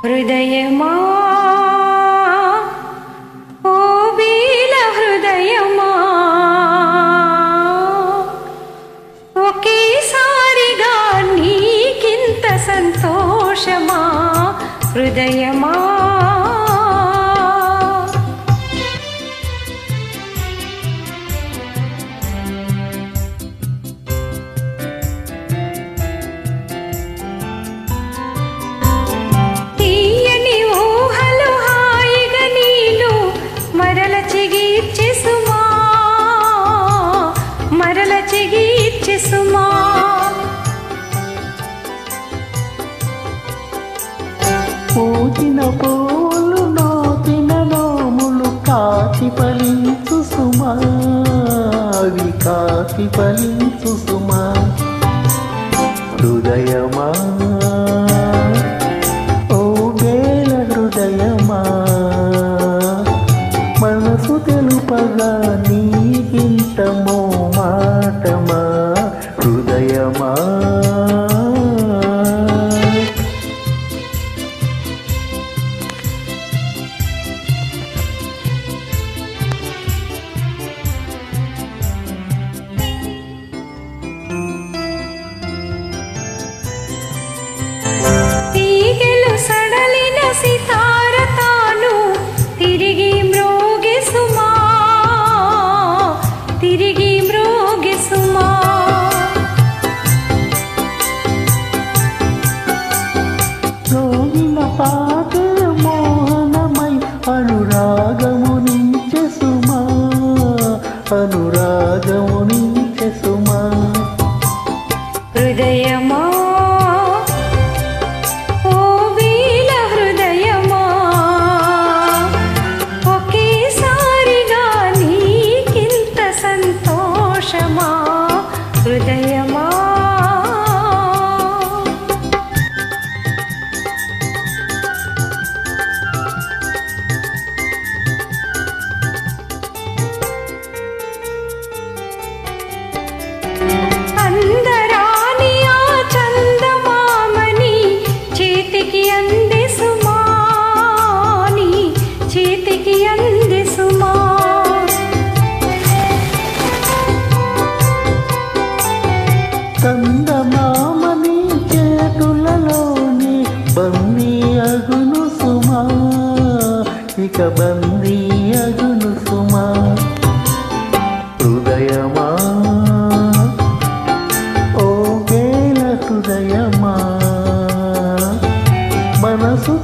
హృదయమా ఓ బీల హృదయమా ఒకేసారిగా నీకింత సంతోషమా హృదయమా పూచిన పూలు నోచిన నోములు కాకి ఫలించు సుమా, అవి కాకి ఫలించు సుమా. హృదయమా ఓ వేల హృదయమా మనసు తెలుపగా నీకింత మాటమా హృదయమా. పాటే మోహనమై అనురాగమునించె సుమా, అనురాగమునించె సుమా. హృదయమా ఓ వీల హృదయమా ఒకేసారిగా నీకింత సంతోషమా హృదయమా. అందరాని ఆ చందమామని చేతికి అందే సుమా, నీ చేతికి అందే సుమా. చందమామని చేతులలోని బందీ అగును సుమా, ఇక బందీ అగును సుమా. హృదయమా హృదయమా మనసు